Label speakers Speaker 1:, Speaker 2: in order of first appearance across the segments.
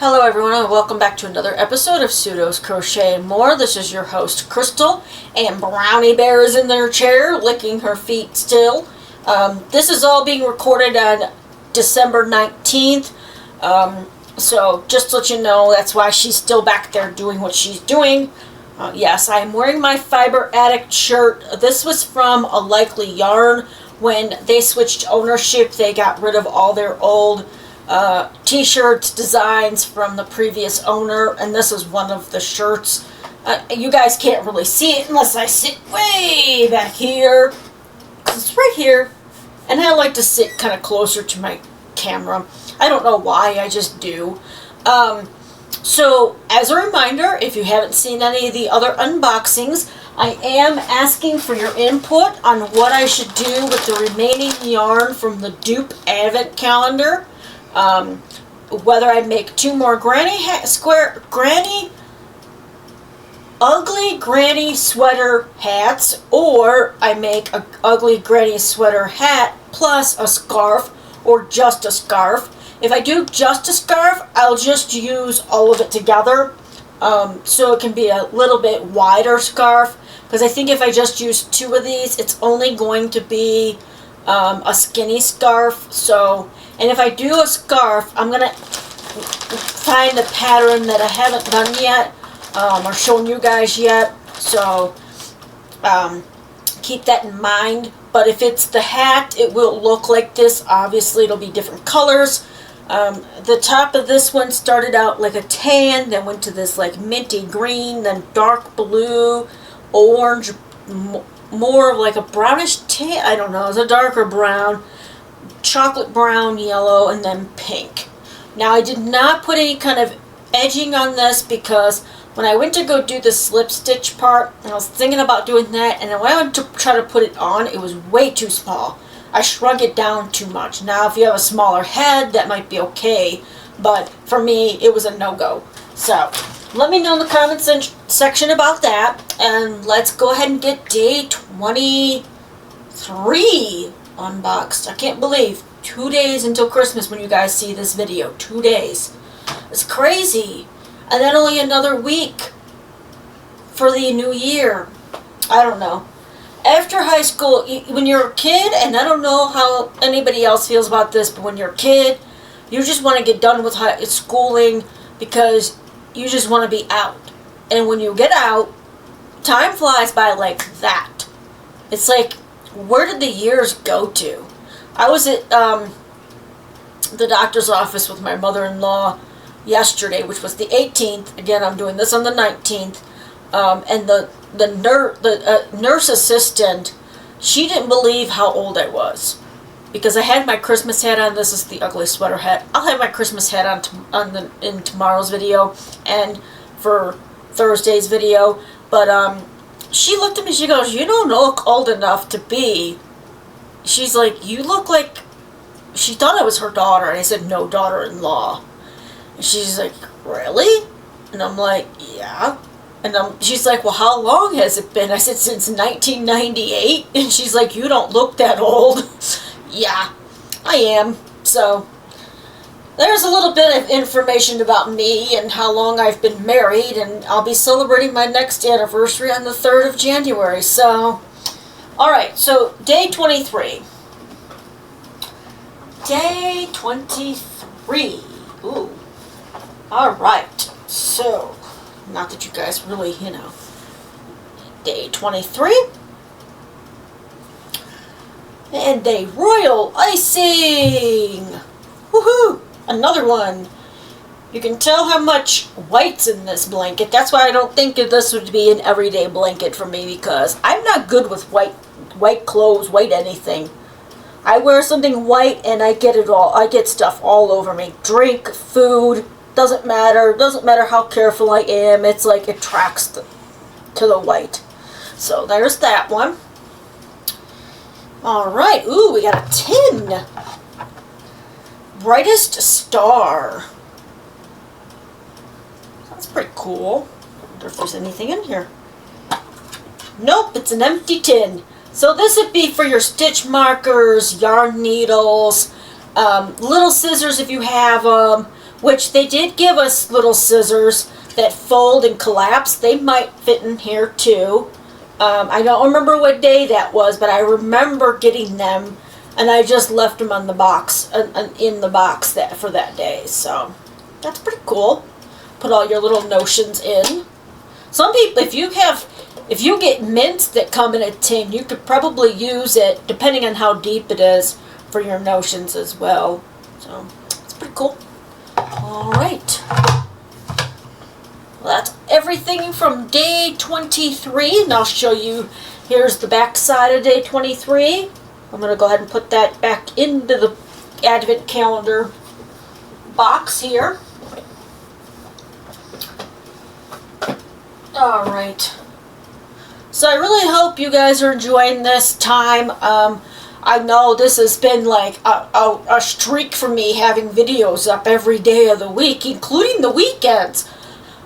Speaker 1: Hello everyone and welcome back to another episode of Pseudo's Crochet and More. This is your host Crystal, and Brownie Bear is in their chair licking her feet still. This is all being recorded on December 19th, so just to let you know, that's why she's still back there doing what she's doing. Yes, I am wearing my Fiber Addict shirt. This was from A Likely Yarn. When they switched ownership, they got rid of all their old t-shirts, designs from the previous owner, and this is one of the shirts. You guys can't really see it unless I sit way back here, because it's right here, and I like to sit kind of closer to my camera. I don't know why, I just do. So, as a reminder, if you haven't seen any of the other unboxings, I am asking for your input on what I should do with the remaining yarn from the dupe advent calendar. Whether I make two more ugly granny sweater hats, or I make a ugly granny sweater hat plus a scarf, or just a scarf. If I do just a scarf, I'll just use all of it together, so it can be a little bit wider scarf, because I think if I just use two of these, it's only going to be a skinny scarf. So, and if I do a scarf, I'm going to find a pattern that I haven't done yet, or shown you guys yet, so keep that in mind. But if it's the hat, it will look like this. Obviously, it'll be different colors. The top of this one started out like a tan, then went to this like minty green, then dark blue, orange, more of like a brownish tan, I don't know, it's a darker brown, chocolate brown, yellow, and then pink. Now I did not put any kind of edging on this, because when I went to go do the slip stitch part, and I was thinking about doing that, and then when I went to try to put it on, it was way too small. I shrunk it down too much. Now if you have a smaller head, that might be okay, but for me, it was a no-go. So, let me know in the comments section about that, and let's go ahead and get day 23 unboxed. I can't believe 2 days until Christmas when you guys see this video. 2 days. It's crazy. And then only another week for the new year. I don't know. After high school, when you're a kid, and I don't know how anybody else feels about this, but when you're a kid, you just want to get done with schooling, because you just want to be out. And when you get out, time flies by like that. It's like, where did the years go to? I was at the doctor's office with my mother-in-law yesterday, which was the 18th. Again, I'm doing this on the 19th. And the nurse assistant, she didn't believe how old I was, because I had my Christmas hat on. This is the ugly sweater hat. I'll have my Christmas hat on in tomorrow's video and for Thursday's video. But she looked at me. She goes, "You don't look old enough to be." She's like, "You look like." She thought I was her daughter, and I said, "No, daughter-in-law." And she's like, "Really?" And I'm like, "Yeah." And she's like, "Well, how long has it been?" I said, "Since 1998. And she's like, "You don't look that old." Yeah, I am. So, there's a little bit of information about me and how long I've been married, and I'll be celebrating my next anniversary on the 3rd of January. So, alright, so day 23. Day 23. Ooh. Alright, so, not that you guys really, day 23. And a royal icing! Woohoo! Another one. You can tell how much white's in this blanket. That's why I don't think this would be an everyday blanket for me, because I'm not good with white clothes, white anything. I wear something white and I get it all. I get stuff all over me. Drink, food, doesn't matter. Doesn't matter how careful I am. It's like it tracks to the white. So there's that one. Alright, ooh, we got a tin. Brightest Star. That's pretty cool. I wonder if there's anything in here. Nope, it's an empty tin. So this would be for your stitch markers, yarn needles, little scissors if you have them, which they did give us little scissors that fold and collapse. They might fit in here too. I don't remember what day that was, but I remember getting them, and I just left them on the box, in the box for that day. So that's pretty cool. Put all your little notions in. Some people, if you get mints that come in a tin, you could probably use it, depending on how deep it is, for your notions as well. So it's pretty cool. All right. Well, that's everything from day 23, and I'll show you. Here's the back side of day 23. I'm going to go ahead and put that back into the Advent calendar box here. All right. So I really hope you guys are enjoying this time. I know this has been like a streak for me, having videos up every day of the week, including the weekends.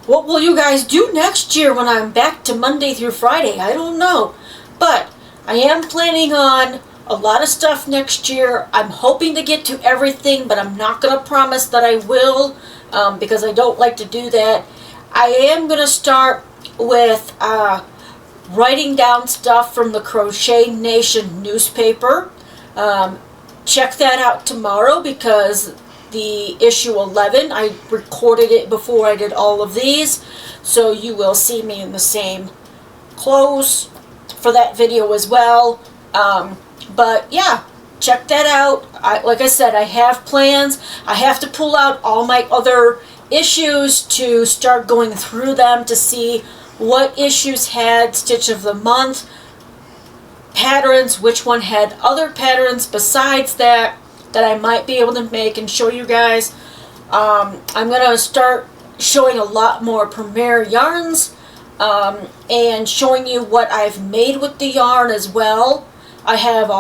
Speaker 1: What will you guys do next year when I'm back to Monday through Friday? I don't know. But I am planning on a lot of stuff next year. I'm hoping to get to everything, but I'm not going to promise that I will, because I don't like to do that. I am going to start with writing down stuff from the Crochet Nation newspaper. Check that out tomorrow, because the issue 11, I recorded it before I did all of these, so you will see me in the same clothes for that video as well. But yeah, check that out. Like I said, I have plans. I have to pull out all my other issues to start going through them to see what issues had Stitch of the Month patterns, which one had other patterns besides that I might be able to make and show you guys. I'm going to start showing a lot more Premier yarns, and showing you what I've made with the yarn as well. I have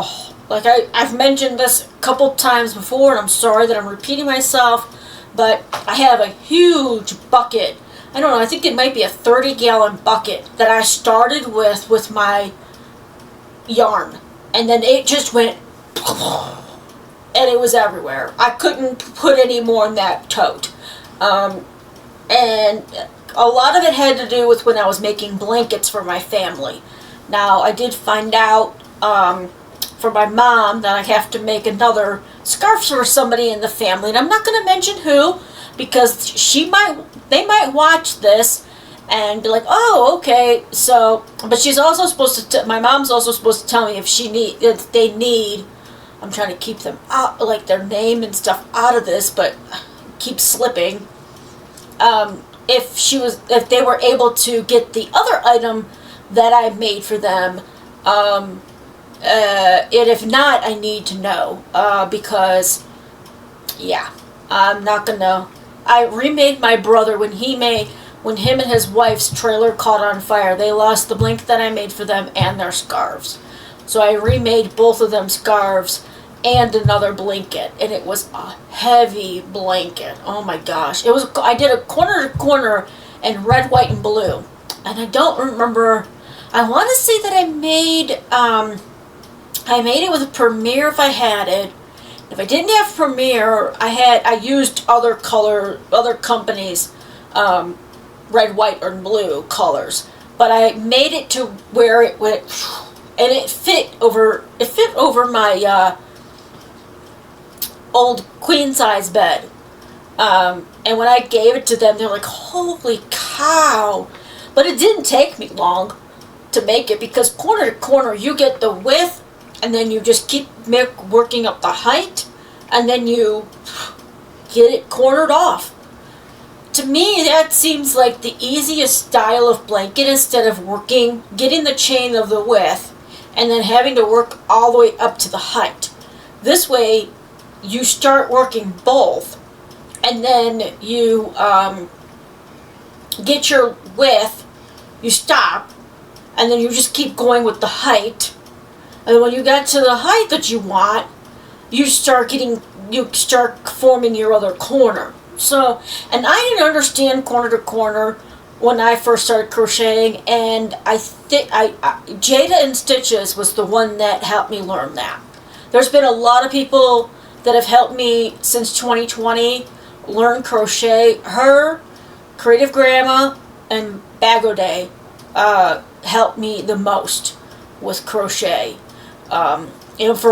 Speaker 1: I've mentioned this a couple times before, and I'm sorry that I'm repeating myself, but I have a huge bucket. I don't know, I think it might be a 30-gallon bucket that I started with my yarn, and then it just went and it was everywhere. I couldn't put any more in that tote. And a lot of it had to do with when I was making blankets for my family. Now, I did find out for my mom that I have to make another scarf for somebody in the family, and I'm not going to mention who, because they might watch this and be like, oh, okay. So, but she's also supposed to. My mom's also supposed to tell me if they need. I'm trying to keep them out, like their name and stuff, out of this, but keep slipping. If they were able to get the other item that I made for them, and if not, I need to know, because, yeah, I'm not gonna. I remade my brother when him and his wife's trailer caught on fire. They lost the blanket that I made for them and their scarves. So I remade both of them scarves and another blanket, and it was a heavy blanket. Oh my gosh. I did a corner to corner in red, white, and blue. And I don't remember, I want to say that I made it with a Premier if I had it. If I didn't have Premier, I used other companies, red, white, or blue colors. But I made it to where it went, and it fit over my old queen size bed. And when I gave it to them, they're like, holy cow. But it didn't take me long to make it, because corner to corner you get the width, and then you just keep working up the height, and then you get it cornered off. To me, that seems like the easiest style of blanket, instead of getting the chain of the width and then having to work all the way up to the height. This way, you start working both, and then you get your width, you stop, and then you just keep going with the height. And when you get to the height that you want, you start forming your other corner. So, and I didn't understand corner to corner when I first started crocheting, and I think Jada and Stitches was the one that helped me learn that. There's been a lot of people that have helped me since 2020 learn crochet. Her, Creative Grandma, and Bago Day helped me the most with crochet. If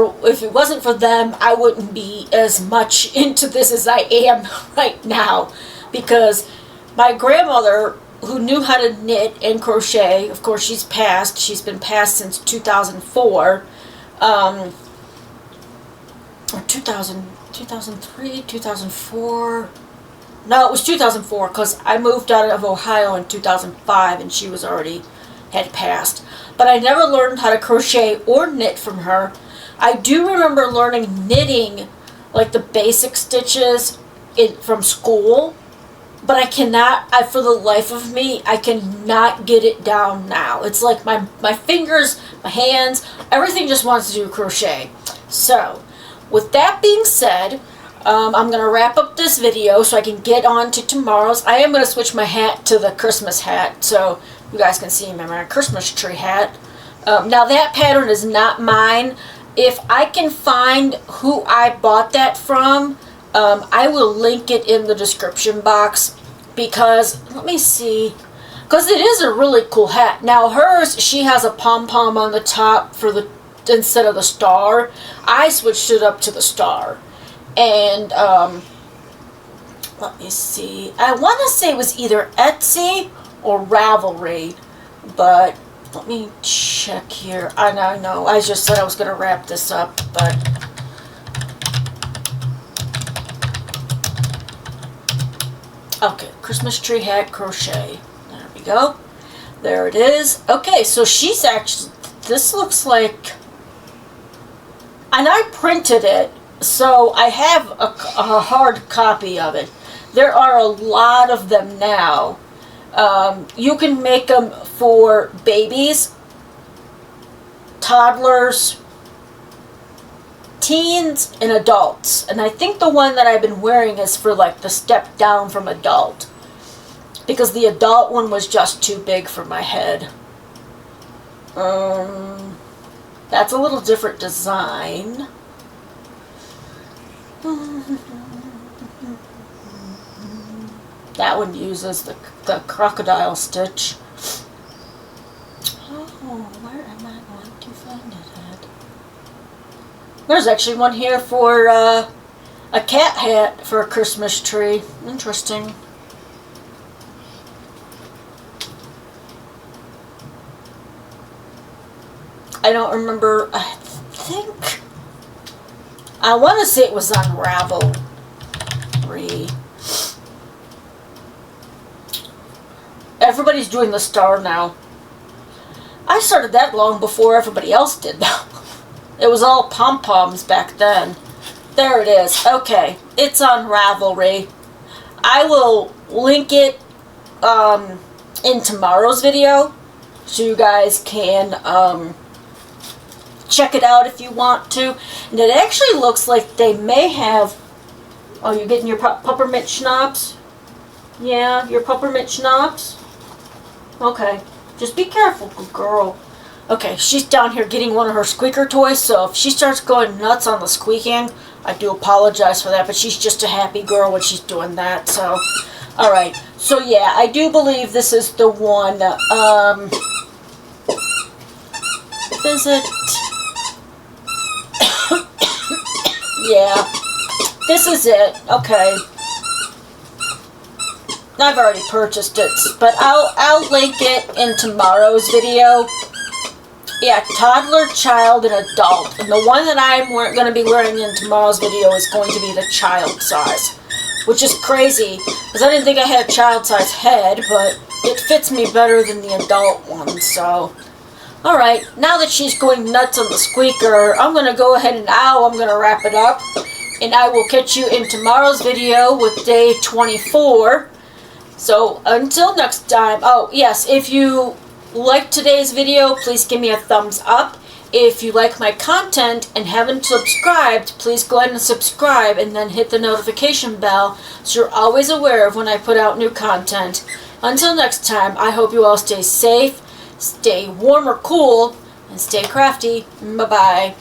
Speaker 1: it wasn't for them, I wouldn't be as much into this as I am right now, because my grandmother, who knew how to knit and crochet, of course she's passed. She's been passed since 2004, or 2003, 2004. No, it was 2004, because I moved out of Ohio in 2005 and she was already had passed. But I never learned how to crochet or knit from her. I do remember learning knitting, like the basic stitches from school, but I cannot, for the life of me, I cannot get it down now. It's like my fingers, my hands, everything just wants to do crochet. So, with that being said, I'm going to wrap up this video so I can get on to tomorrow's. I am going to switch my hat to the Christmas hat, so you guys can see my Christmas tree hat. Now that pattern is not mine. If I can find who I bought that from, I will link it in the description box, because, let me see, because it is a really cool hat. Now hers, she has a pom-pom on the top for the instead of the star. I switched it up to the star. And, let me see, I want to say it was either Etsy or Ravelry, but let me check here. I know, I just said I was going to wrap this up, but okay, Christmas tree hat crochet. There we go. There it is. Okay, so she's actually, this looks like, and I printed it, so I have a hard copy of it. There are a lot of them now. You can make them for babies, toddlers, teens, and adults. And I think the one that I've been wearing is for like the step down from adult, because the adult one was just too big for my head. That's a little different design. That one uses the crocodile stitch. Oh, where am I going to find it at? There's actually one here for a cat hat for a Christmas tree. Interesting. I don't remember. I think I want to say it was on Ravelry. Everybody's doing the star now. I started that long before everybody else did, though. It was all pom-poms back then. There it is. Okay, it's on Ravelry. I will link it in tomorrow's video, so you guys can check it out if you want to. And it actually looks like they may have... Oh, you're getting your peppermint schnapps? Yeah, your peppermint schnapps? Okay, just be careful, good girl. Okay, she's down here getting one of her squeaker toys, so if she starts going nuts on the squeaking, I do apologize for that, but she's just a happy girl when she's doing that, so... Alright, so yeah, I do believe this is the one, is it? Yeah, this is it, okay. I've already purchased it, but I'll link it in tomorrow's video. Yeah, toddler, child, and adult. And the one that I'm going to be wearing in tomorrow's video is going to be the child size, which is crazy, because I didn't think I had a child size head, but it fits me better than the adult one, so... Alright, now that she's going nuts on the squeaker, I'm going to go ahead and now I'm going to wrap it up. And I will catch you in tomorrow's video with day 24. So, until next time, oh yes, if you like today's video, please give me a thumbs up. If you like my content and haven't subscribed, please go ahead and subscribe and then hit the notification bell so you're always aware of when I put out new content. Until next time, I hope you all stay safe, stay warm or cool, and stay crafty. Bye-bye.